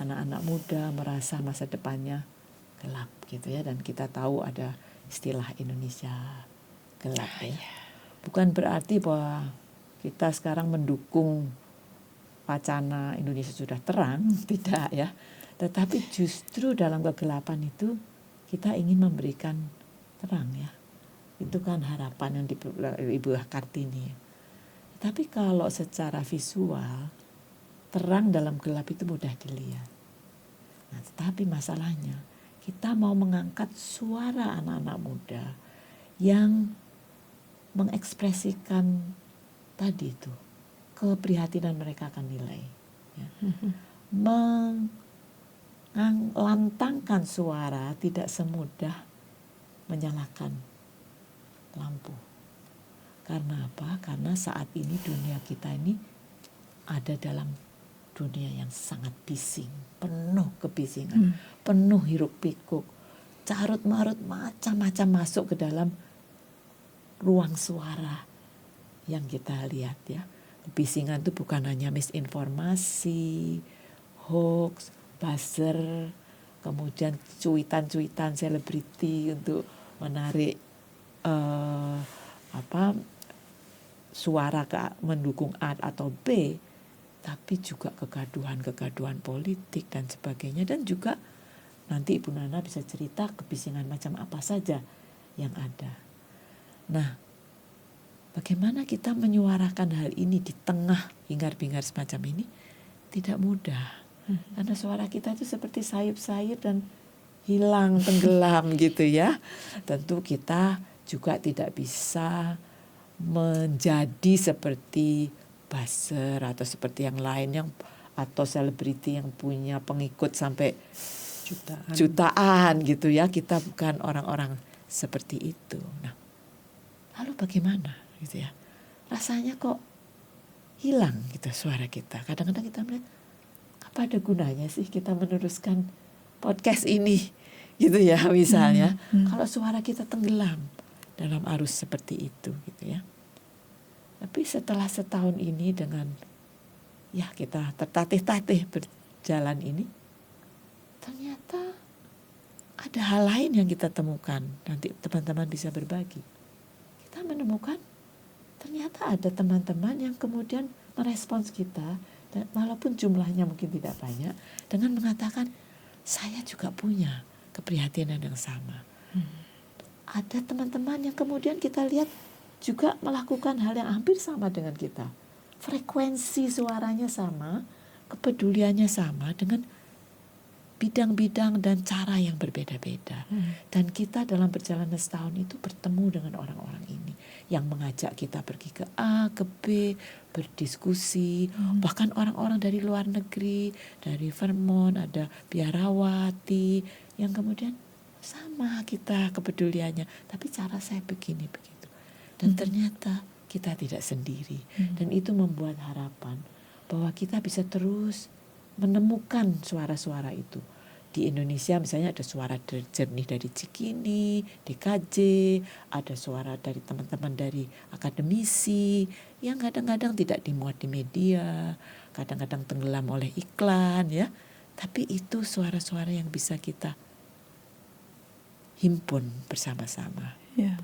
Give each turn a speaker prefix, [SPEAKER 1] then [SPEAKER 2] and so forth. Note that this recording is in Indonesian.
[SPEAKER 1] anak-anak muda merasa masa depannya gelap gitu ya, dan kita tahu ada istilah Indonesia gelap ya. Bukan berarti bahwa kita sekarang mendukung wacana Indonesia sudah terang, tidak ya. Tetapi justru dalam kegelapan itu kita ingin memberikan terang ya. Itu kan harapan yang Ibu Kartini. Tapi kalau secara visual, terang dalam gelap itu mudah dilihat. Nah, tetapi masalahnya kita mau mengangkat suara anak-anak muda yang mengekspresikan tadi itu keprihatinan mereka akan nilai, ya. Melantangkan suara tidak semudah menyalakan lampu. Karena apa? Karena saat ini dunia kita ini ada dalam dunia yang sangat bising, penuh kebisingan, penuh hiruk pikuk, carut marut macam-macam masuk ke dalam ruang suara yang kita lihat ya. Kebisingan itu bukan hanya misinformasi, hoax, buzzer, kemudian cuitan-cuitan selebriti untuk menarik suara mendukung A atau B, tapi juga kegaduhan-kegaduhan politik dan sebagainya. Dan juga nanti Ibu Nana bisa cerita kebisingan macam apa saja yang ada. Nah, bagaimana kita menyuarakan hal ini di tengah hingar-bingar semacam ini? Tidak mudah. Karena suara kita itu seperti sayup-sayup dan hilang, tenggelam gitu ya. Tentu kita juga tidak bisa menjadi seperti buzzer atau seperti yang lain atau selebriti yang punya pengikut sampai jutaan gitu ya. Kita bukan orang-orang seperti itu. Nah, lalu bagaimana gitu ya? Rasanya kok hilang gitu suara kita. Kadang-kadang kita melihat, apa ada gunanya sih kita meneruskan podcast ini gitu ya misalnya. Kalau suara kita tenggelam dalam arus seperti itu gitu ya. Tapi setelah setahun ini dengan ya kita tertatih-tatih berjalan ini, ternyata ada hal lain yang kita temukan. Nanti teman-teman bisa berbagi. Kita menemukan ternyata ada teman-teman yang kemudian merespons kita, dan walaupun jumlahnya mungkin tidak banyak, dengan mengatakan saya juga punya keprihatinan yang sama. Ada teman-teman yang kemudian kita lihat juga melakukan hal yang hampir sama dengan kita. Frekuensi suaranya sama, kepeduliannya sama dengan bidang-bidang dan cara yang berbeda-beda. Dan kita dalam perjalanan setahun itu bertemu dengan orang-orang ini yang mengajak kita pergi ke A, ke B, berdiskusi. Bahkan orang-orang dari luar negeri, dari Vermont, ada biarawati yang kemudian sama kita kepeduliannya. Tapi cara saya begini begitu. Dan ternyata kita tidak sendiri. Dan itu membuat harapan bahwa kita bisa terus menemukan suara-suara itu. Di Indonesia misalnya ada suara jernih dari Cikini, DKJ, ada suara dari teman-teman dari akademisi yang kadang-kadang tidak dimuat di media, kadang-kadang tenggelam oleh iklan ya. Tapi itu suara-suara yang bisa kita himpun bersama-sama.
[SPEAKER 2] Ya.